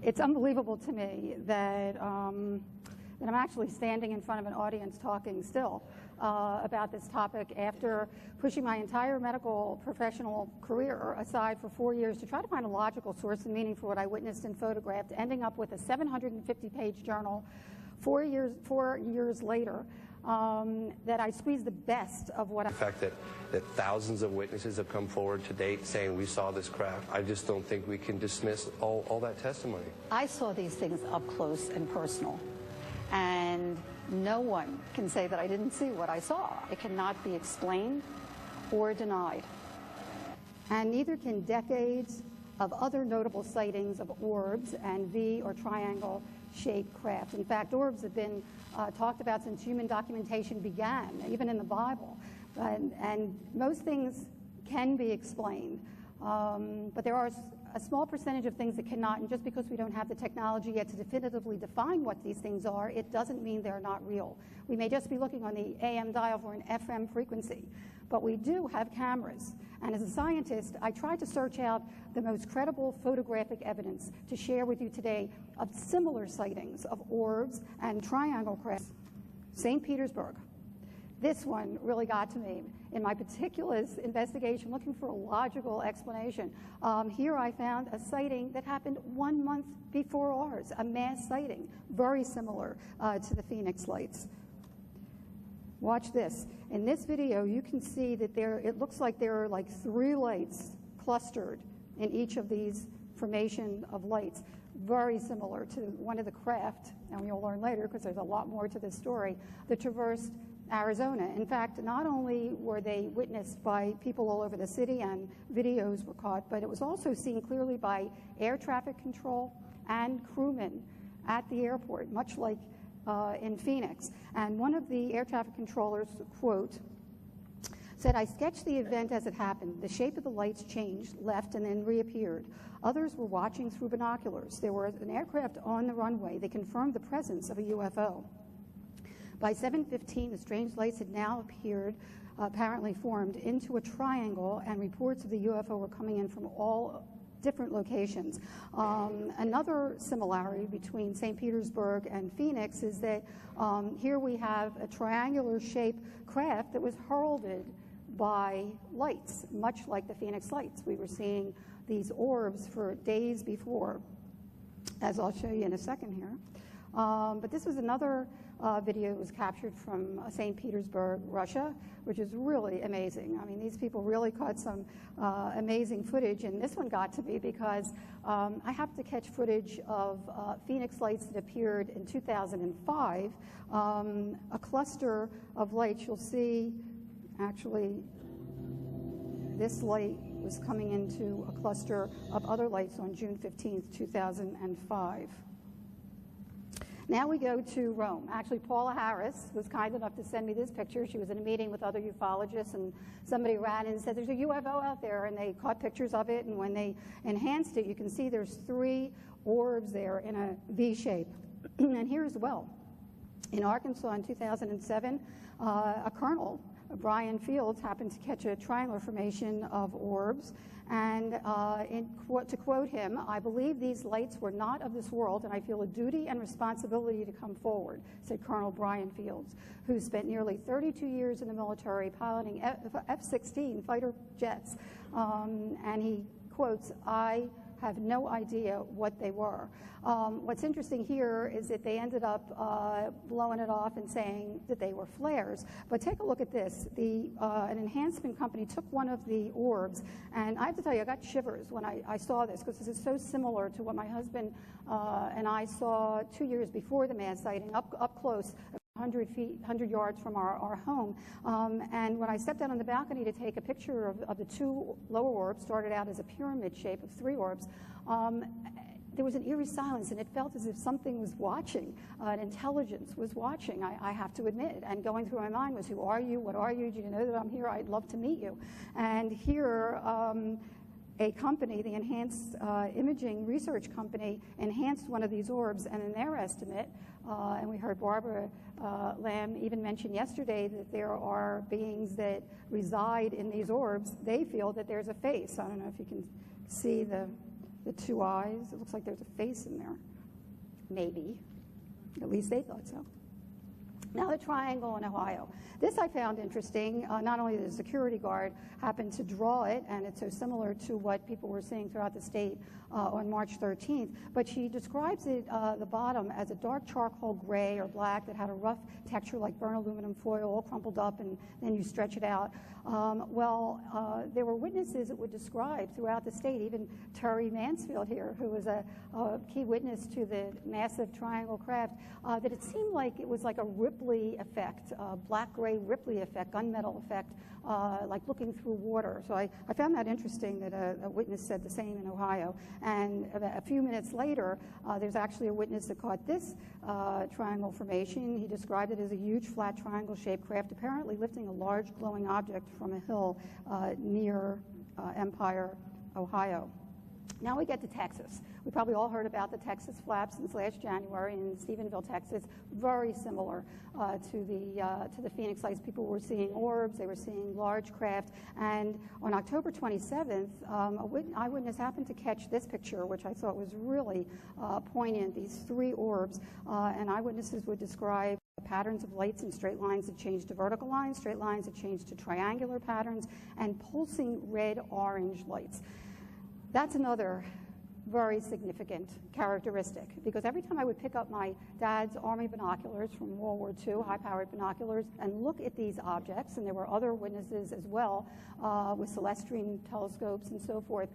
It's unbelievable to me that, that I'm actually standing in front of an audience talking still about this topic after pushing my entire medical professional career aside for 4 years to try to find a logical source and meaning for what I witnessed and photographed, ending up with a 750-page journal 4 years later. That I squeezed the best of what the fact that thousands of witnesses have come forward to date saying we saw this craft, I just don't think we can dismiss all that testimony. I saw these things up close and personal, and no one can say that I didn't see what I saw. It cannot be explained or denied. And neither can decades of other notable sightings of orbs and V or triangle shaped craft. In fact, orbs have been talked about since human documentation began, even in the Bible. And most things can be explained, but there are a small percentage of things that cannot, and just because we don't have the technology yet to definitively define what these things are, it doesn't mean they're not real. We may just be looking on the AM dial for an FM frequency, but we do have cameras. And as a scientist, I tried to search out the most credible photographic evidence to share with you today of similar sightings of orbs and triangle crafts. St. Petersburg. This one really got to me in my meticulous investigation, looking for a logical explanation. Here I found a sighting that happened 1 month before ours, a mass sighting, very similar to the Phoenix lights. Watch this. In this video, you can see that it looks like there are like 3 lights clustered in each of these formation of lights, very similar to one of the craft, and you'll learn later because there's a lot more to this story, that traversed Arizona. In fact, not only were they witnessed by people all over the city and videos were caught, but it was also seen clearly by air traffic control and crewmen at the airport, much like in Phoenix. And one of the air traffic controllers, quote, said, "I sketched the event as it happened. The shape of the lights changed, left, and then reappeared. Others were watching through binoculars. There was an aircraft on the runway. They confirmed the presence of a UFO. By 7:15, the strange lights had now appeared, apparently formed into a triangle, and reports of the UFO were coming in from all different locations." Another similarity between St. Petersburg and Phoenix is that here we have a triangular-shaped craft that was heralded by lights, much like the Phoenix lights. We were seeing these orbs for days before, as I'll show you in a second here. But this was another video that was captured from St. Petersburg, Russia, which is really amazing. I mean, these people really caught some amazing footage, and this one got to me because I happened to catch footage of Phoenix lights that appeared in 2005, a cluster of lights. You'll see, actually, this light was coming into a cluster of other lights on June 15th, 2005. Now we go to Rome. Actually, Paula Harris was kind enough to send me this picture. She was in a meeting with other ufologists, and somebody ran in and said, "There's a UFO out there," and they caught pictures of it, and when they enhanced it, you can see there's 3 orbs there in a V shape. And here as well. In Arkansas in 2007, a colonel, Brian Fields, happened to catch a triangular formation of orbs, and to quote him, "I believe these lights were not of this world, and I feel a duty and responsibility to come forward," said Colonel Brian Fields, who spent nearly 32 years in the military piloting F-16 fighter jets. And he quotes, "I have no idea what they were." What's interesting here is that they ended up blowing it off and saying that they were flares. But take a look at this. An enhancement company took one of the orbs, and I have to tell you, I got shivers when I saw this, because this is so similar to what my husband and I saw 2 years before the mass sighting, up close, 100 yards from our home. And when I stepped out on the balcony to take a picture of the 2 lower orbs, started out as a pyramid shape of 3 orbs, there was an eerie silence, and it felt as if something was watching, an intelligence was watching, I have to admit. And going through my mind was, who are you? What are you? Do you know that I'm here? I'd love to meet you. And here, a company, the Enhanced Imaging Research Company, enhanced one of these orbs, and in their estimate, and we heard Barbara Lamb even mention yesterday that there are beings that reside in these orbs. They feel that there's a face. I don't know if you can see the the two eyes. It looks like there's a face in there. Maybe. At least they thought so. Now the triangle in Ohio. This I found interesting. Not only did the security guard happen to draw it, and it's so similar to what people were seeing throughout the state on March 13th, but she describes it, the bottom, as a dark charcoal gray or black that had a rough texture like burnt aluminum foil, all crumpled up, and then you stretch it out. There were witnesses that would describe throughout the state, even Terry Mansfield here, who was a key witness to the massive triangle craft, that it seemed like it was like a Ripley effect, black-gray Ripley effect, gunmetal effect, like looking through water. So I found that interesting that a witness said the same in Ohio. And a few minutes later, there's actually a witness that caught this triangle formation. He described it as a huge flat triangle-shaped craft, apparently lifting a large glowing object from a hill near Empire, Ohio. Now we get to Texas. We probably all heard about the Texas flaps since last January in Stephenville, Texas. Very similar to the Phoenix Lights. People were seeing orbs, they were seeing large craft, and on October 27th, eyewitness happened to catch this picture, which I thought was really poignant. These three orbs, and eyewitnesses would describe patterns of lights in straight lines that changed to vertical lines, straight lines that changed to triangular patterns, and pulsing red-orange lights. That's another very significant characteristic, because every time I would pick up my dad's Army binoculars from World War II, high-powered binoculars, and look at these objects, and there were other witnesses as well with celestine telescopes and so forth,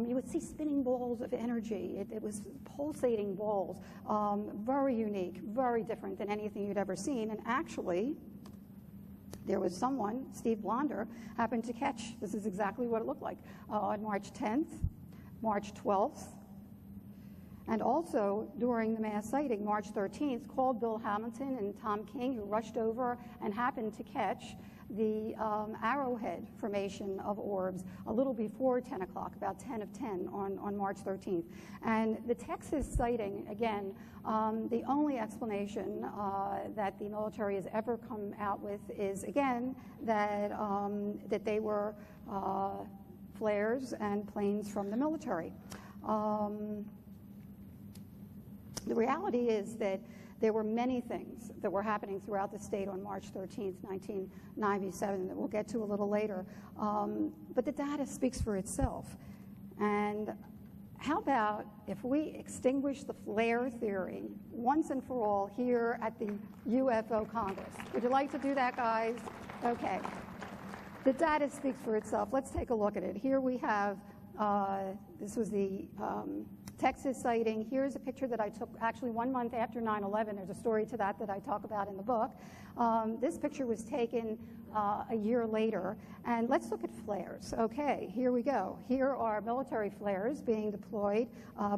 you would see spinning balls of energy. It was pulsating balls, very unique, very different than anything you'd ever seen. And actually, there was someone, Steve Blonder, happened to catch, this is exactly what it looked like, on March 10th, March 12th, and also during the mass sighting, March 13th, called Bill Hamilton and Tom King, who rushed over and happened to catch the arrowhead formation of orbs a little before 10 o'clock, about 10 of 10 on March 13th. And the Texas sighting, again, the only explanation that the military has ever come out with is, again, that, that they were flares and planes from the military. The reality is that there were many things that were happening throughout the state on March 13th, 1997, that we'll get to a little later. But the data speaks for itself. And how about if we extinguish the flare theory once and for all here at the UFO Congress? Would you like to do that, guys? Okay. The data speaks for itself. Let's take a look at it. Here we have, this was the Texas sighting. Here's a picture that I took actually 1 month after 9/11. There's a story to that I talk about in the book. This picture was taken a year later. And let's look at flares. Okay, here we go. Here are military flares being deployed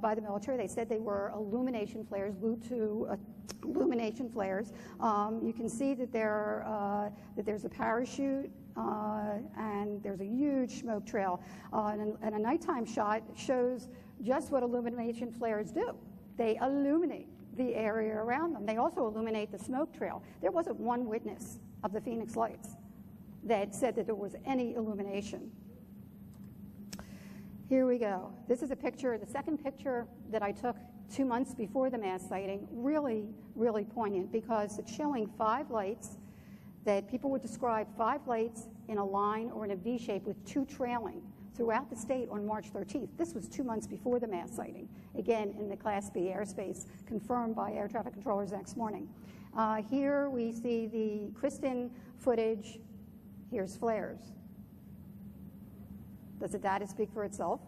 by the military. They said they were illumination flares, LU-2 illumination flares. You can see that there's a parachute and there's a huge smoke trail. And a nighttime shot shows just what illumination flares do. They illuminate the area around them. They also illuminate the smoke trail. There wasn't one witness of the Phoenix Lights that said that there was any illumination. Here we go. This is a picture, the second picture that I took 2 months before the mass sighting. Really, really poignant, because it's showing 5 lights that people would describe 5 lights in a line or in a V shape with 2 trailing throughout the state on March 13th. This was 2 months before the mass sighting, again in the Class B airspace, confirmed by air traffic controllers the next morning. Here we see the Kristen footage. Here's flares. Does the data speak for itself?